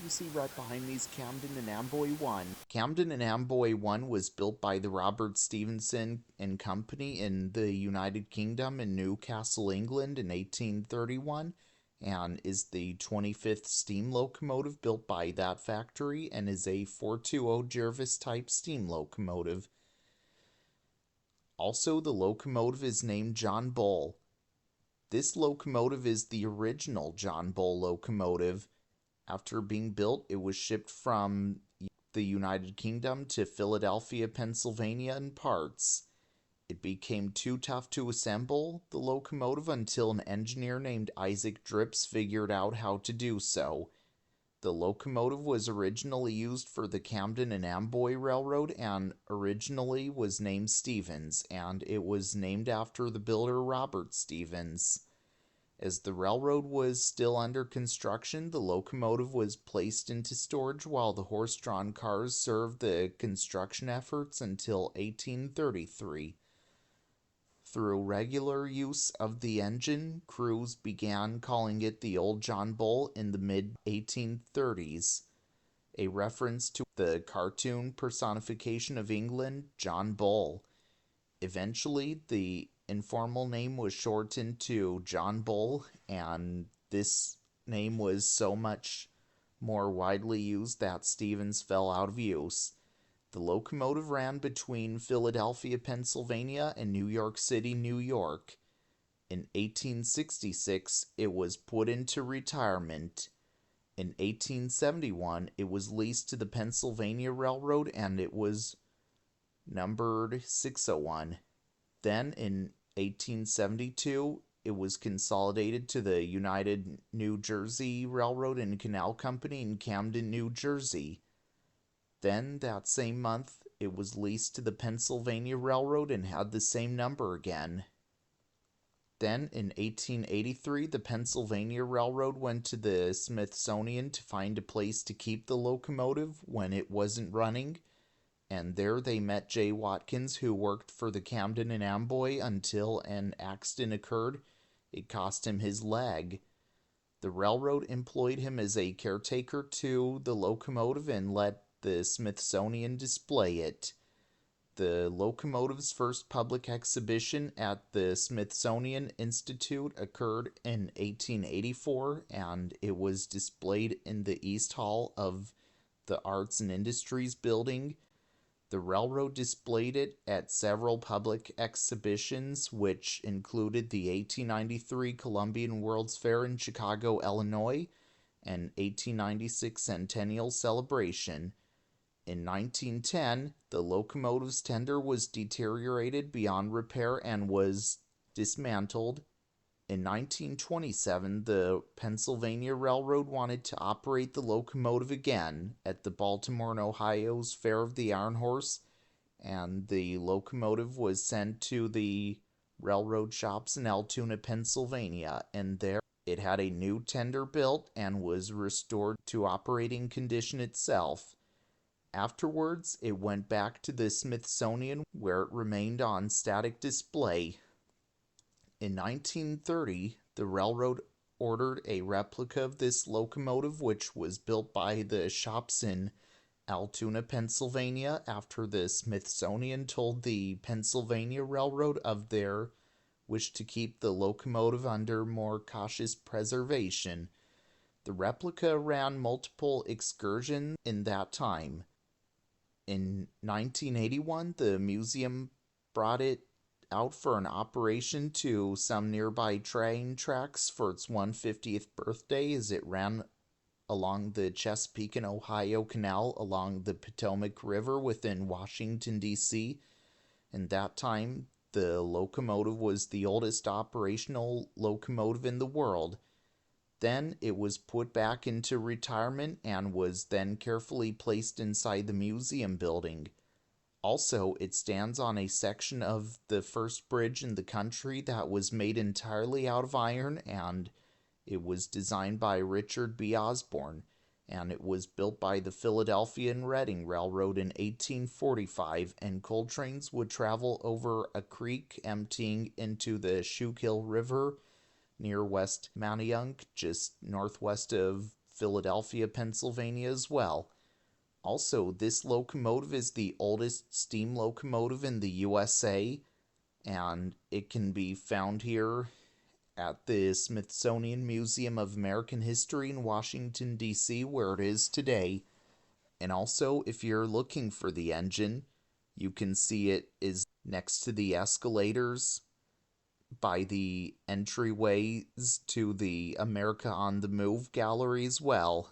you see right behind me is Camden and Amboy 1. Camden and Amboy 1 was built by the Robert Stephenson and Company in the United Kingdom in Newcastle, England in 1831, and is the 25th steam locomotive built by that factory and is a 420 Jervis type steam locomotive. Also, the locomotive is named John Bull. This locomotive is the original John Bull locomotive. After being built, it was shipped from the United Kingdom to Philadelphia, Pennsylvania in parts. It became too tough to assemble the locomotive until an engineer named Isaac Drips figured out how to do so. The locomotive was originally used for the Camden and Amboy Railroad and originally was named Stevens, and it was named after the builder Robert Stevens. As the railroad was still under construction, the locomotive was placed into storage while the horse-drawn cars served the construction efforts until 1833. Through regular use of the engine, crews began calling it the Old John Bull in the mid-1830s, a reference to the cartoon personification of England, John Bull. Eventually, the informal name was shortened to John Bull, and this name was so much more widely used that Stevens fell out of use. The locomotive ran between Philadelphia, Pennsylvania and New York City, New York. In 1866, it was put into retirement. In 1871, it was leased to the Pennsylvania Railroad and it was numbered 601. Then, in 1872, it was consolidated to the United New Jersey Railroad and Canal Company in Camden, New Jersey. Then, that same month, it was leased to the Pennsylvania Railroad and had the same number again. Then, in 1883, the Pennsylvania Railroad went to the Smithsonian to find a place to keep the locomotive when it wasn't running, and there they met J. Watkins, who worked for the Camden and Amboy until an accident occurred. It cost him his leg. The railroad employed him as a caretaker to the locomotive and let the Smithsonian display it. The locomotive's first public exhibition at the Smithsonian Institute occurred in 1884, and it was displayed in the East Hall of the Arts and Industries building. The railroad displayed it at several public exhibitions, which included the 1893 Columbian World's Fair in Chicago, Illinois, and 1896 Centennial Celebration. In 1910, the locomotive's tender was deteriorated beyond repair and was dismantled. In 1927, the Pennsylvania Railroad wanted to operate the locomotive again at the Baltimore and Ohio's Fair of the Iron Horse, and the locomotive was sent to the railroad shops in Altoona, Pennsylvania, and there it had a new tender built and was restored to operating condition itself. Afterwards, it went back to the Smithsonian, where it remained on static display. In 1930, the railroad ordered a replica of this locomotive, which was built by the shops in Altoona, Pennsylvania, after the Smithsonian told the Pennsylvania Railroad of their wish to keep the locomotive under more cautious preservation. The replica ran multiple excursions in that time. In 1981, the museum brought it out for an operation to some nearby train tracks for its 150th birthday as it ran along the Chesapeake and Ohio Canal along the Potomac River within Washington, D.C. In that time, the locomotive was the oldest operational locomotive in the world. Then it was put back into retirement and was then carefully placed inside the museum building. Also, it stands on a section of the first bridge in the country that was made entirely out of iron, and it was designed by Richard B. Osborne, and it was built by the Philadelphia and Reading Railroad in 1845, and coal trains would travel over a creek emptying into the Schuylkill River near West Manayunk, just northwest of Philadelphia, Pennsylvania as well. Also, this locomotive is the oldest steam locomotive in the USA, and it can be found here at the Smithsonian Museum of American History in Washington, D.C., where it is today. And also, if you're looking for the engine, you can see it is next to the escalators by the entryways to the America on the Move gallery as well.